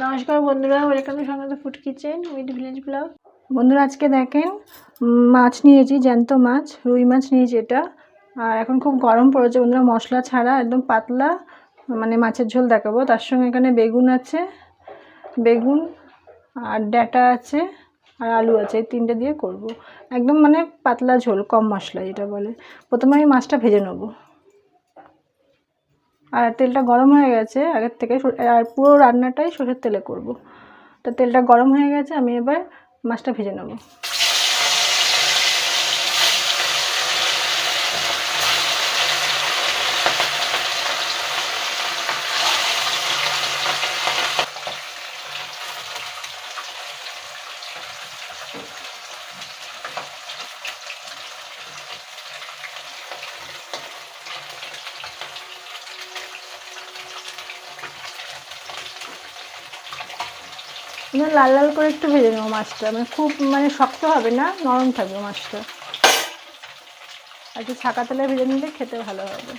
নমস্কার বন্ধুরা, welcome to সংগত food kitchen with village blog. বন্ধুরা আজকে দেখেন মাছ নিয়েছি, জ্যান্ত মাছ, রুই মাছ নিয়েছি এটা। আর এখন খুব গরম পড়েছে বন্ধুরা, মশলা ছাড়া একদম পাতলা মানে মাছের ঝোল দেখাবো। তার সঙ্গে এখানে বেগুন আছে, বেগুন আর ডাঁটা আছে আর আলু আছে, এই তিনটে দিয়ে করব। একদম মানে পাতলা ঝোল, কম মশলা যেটা বলে। প্রথমে আমি মাছটা ভেজে নেবো। আর তেলটা গরম হয়ে গেছে আগের থেকে, আর পুরো রান্নাটাই সরষের তেলে করব। তো তেলটা গরম হয়ে গেছে, আমি এবার মাছটা ভেজে নেব। লাল লাল করে একটু ভেজে নেবো মাছটা, মানে খুব মানে শক্ত হবে না, নরম থাকবে মাছটা। আর একটু ছাকা তেলে ভেজে নিলে খেতে ভালো হবে।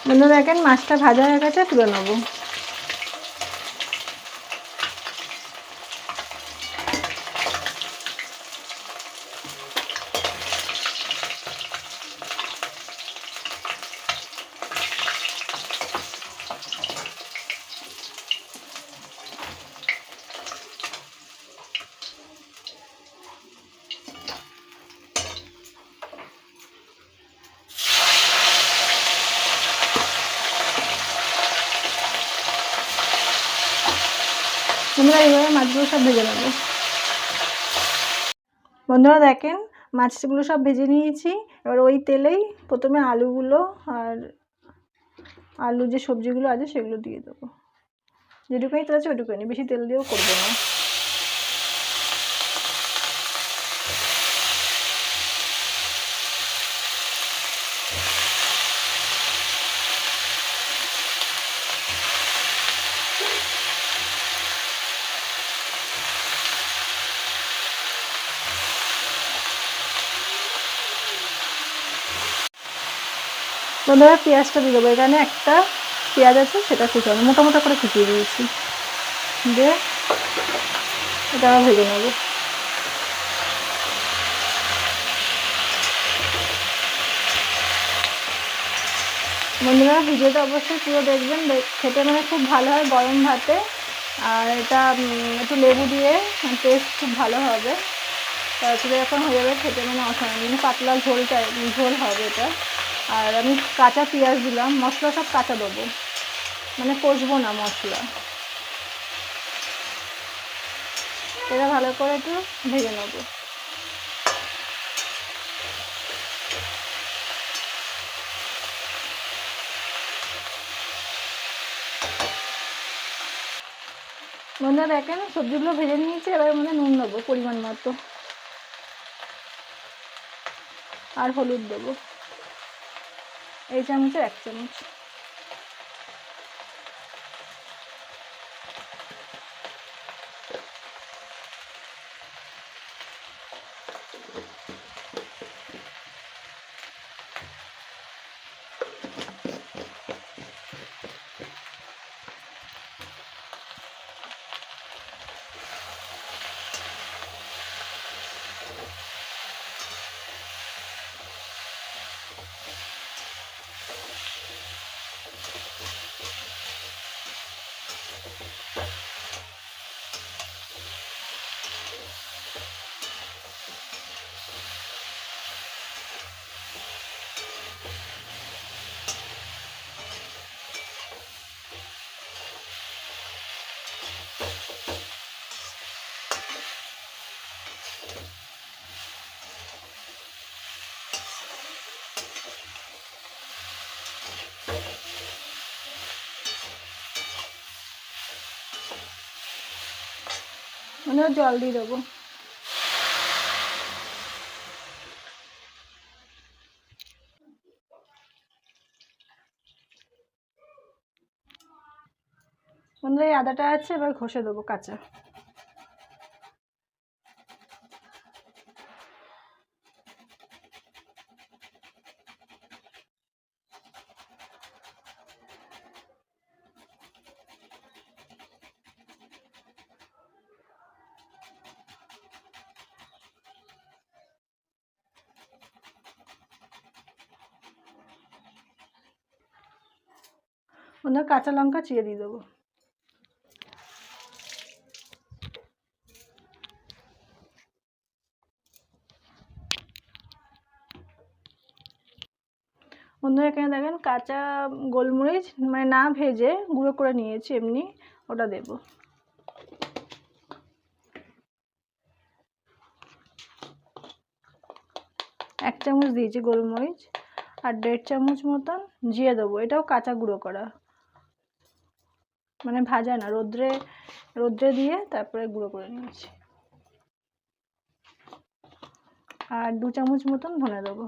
বন্ধুরা দেখেন মাছটা ভাজা হয়ে গেছে, তুলে নেবো। বন্ধুরা এইভাবে মাছগুলো সব ভেজে নেবো। বন্ধুরা দেখেন মাছগুলো সব ভেজে নিয়েছি। এবার ওই তেলেই প্রথমে আলুগুলো আর আলু যে সবজিগুলো আছে সেগুলো দিয়ে দেবো। যেটুকুনি তেল আছে ওইটুকুনি, বেশি তেল দিয়েও করবো না। বন্ধুরা পেঁয়াজটা দিয়ে দেবো। এখানে একটা পেঁয়াজ আছে, সেটা কুচানো, মোটা মোটা করে কুচিয়ে দিয়েছি। দিয়ে এটা ভেজে নেবো। বন্ধুরা ভিডিওটা অবশ্যই পুরো দেখবেন, খেতে মানে খুব ভালো হয় গরম ভাতে। আর এটা একটু লেবু দিয়ে টেস্ট খুব ভালো হবে। তারপরে এখন হয়ে যাবে খেতে মানে অসাধারণ, পাতলা ঝোল হবে এটা। আর আমি কাঁচা পেঁয়াজ দিলাম, মশলা সব কাঁচা দেবো, মানে কষবো না মশলা। এটা ভালো করে একটু ভেজে নেবো। বন্ধুরা দেখেন সবজিগুলো ভেজে নিয়েছি, এবার মধ্যে নুন দেবো পরিমাণ মতো, আর হলুদ দেবো এই চামচে 1 চামচ। জল দিয়ে দেবো। বন্ধুরা এই আদাটা আছে, এবার ঘষে দেবো কাঁচা। বন্ধুরা কাঁচা লঙ্কা চিড়ে দিয়ে দেবো। বন্ধুরা এখানে দেখেন কাঁচা গোলমরিচ মানে না ভেজে গুঁড়ো করে নিয়েছি, এমনি ওটা দেব। এক চামচ দিয়েছি গোলমরিচ, আর 1.5 চামচ মতন জিরে দেবো। এটাও কাঁচা গুঁড়ো করা, মানে ভাজা না, রোদ্রে দিয়ে তারপরে গুঁড়ো করে নিয়েছি। আর 2 চামচ মতন ধনে দেবো।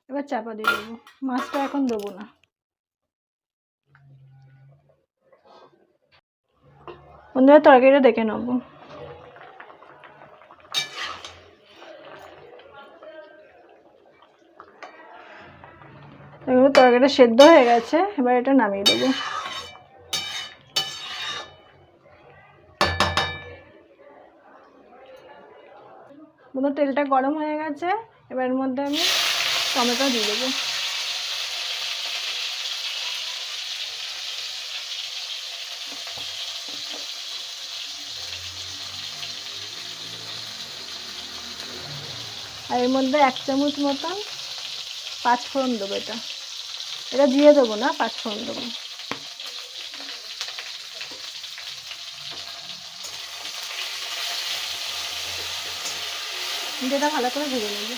এবার চাপা দিয়ে দেবো। মাছটা এখন দেবো না। বন্ধুরা তরকারিটা দেখে নেবো। এগুলো তরকারিটা সেদ্ধ হয়ে গেছে, এবার এটা নামিয়ে দেবো। বন্ধুরা তেলটা গরম হয়ে গেছে, এবার এর মধ্যে আমি টমেটো দিয়ে দেবো। আর এর মধ্যে 1 চামচ মতন 5 ফোড়ন দেবো। এটা দিয়ে দেবো না, 5 ফোড়ন দেবো। যেটা ভালো করে ভেজে নেবে।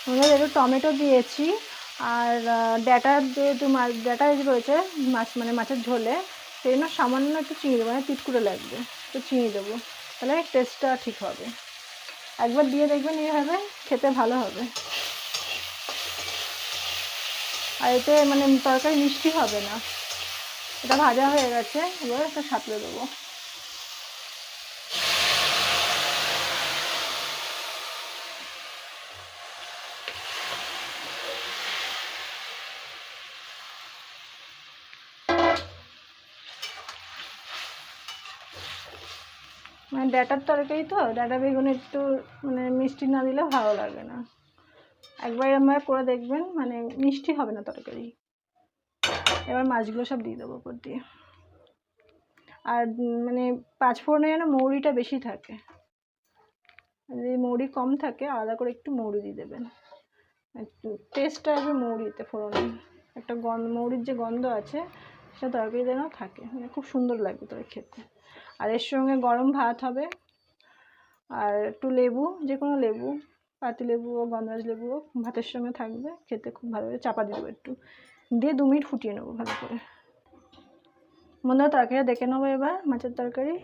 আমরা একটু টমেটো দিয়েছি, আর ডাঁটা যেহেতু ডাঁটা রয়েছে মাছ মানে মাছের ঝোলে, সেই জন্য সামান্য একটু চিনি দেবো, মানে তিতকুটে লাগবে, একটু চিনি দেবো, তাহলে টেস্টটা ঠিক হবে। একবার দিয়ে দেখবেন, এইভাবে খেতে ভালো হবে। আর এতে মানে তরকারি মিষ্টি হবে না। এটা ভাজা হয়ে গেছে, এবার একটা সাঁতলে দেবো। মানে ডাঁটার তরকারি তো, ডাঁটা বেগুন একটু মানে মিষ্টি না দিলে ভালো লাগে না। একবার আমরা করে দেখবেন, মানে মিষ্টি হবে না তরকারি। এবার মাছগুলো সব দিয়ে দেবো উপর দিয়ে। আর মানে 5 ফোড়নে যেন মৌরিটা বেশি থাকে, যদি মৌরি কম থাকে আলাদা করে একটু মৌরি দিয়ে দেবেন। একটু টেস্টটা আসবে মৌরিতে, ফোড়নে একটা মৌরির যে গন্ধ আছে সেটা তরকারি যেন থাকে, মানে খুব সুন্দর লাগবে তরকারি খেতে। আর এর সঙ্গে গরম ভাত হবে, আর একটু লেবু, যে কোনো লেবু, পাতি লেবু ও গন্ধরাজ লেবুও ভাতের সঙ্গে থাকবে, খেতে খুব ভালো হবে। চাপা দিয়ে দেবো একটু, দিয়ে 2 মিনিট ফুটিয়ে নেবো ভালো করে। বন্ধুরা তরকারিটা দেখে নেবো এবার, মাছের তরকারি।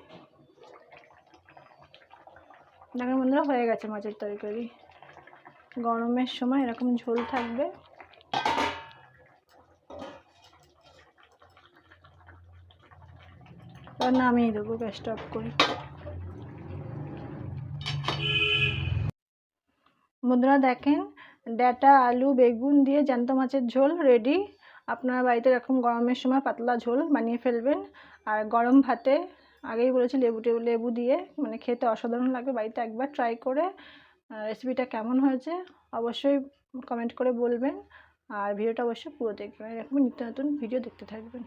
দেখেন বন্ধুরা হয়ে গেছে মাছের তরকারি। গরমের সময় এরকম ঝোল থাকবে। এবার নামিয়ে দেবো গ্যাসটা অফ করে। বন্ধুরা দেখেন, ডাঁটা আলু বেগুন দিয়ে জ্যান্ত মাছের ঝোল রেডি। আপনারা বাড়িতে এরকম গরমের সময় পাতলা ঝোল বানিয়ে ফেলবেন। আর গরম ভাতে, আগেই বলেছি, লেবু দিয়ে মানে খেতে অসাধারণ লাগবে। বাড়িতে একবার ট্রাই করে রেসিপিটা কেমন হয়েছে অবশ্যই কমেন্ট করে বলবেন। আর ভিডিওটা অবশ্যই পুরো দেখবেন, এরকম নিত্য নতুন ভিডিও দেখতে থাকবেন।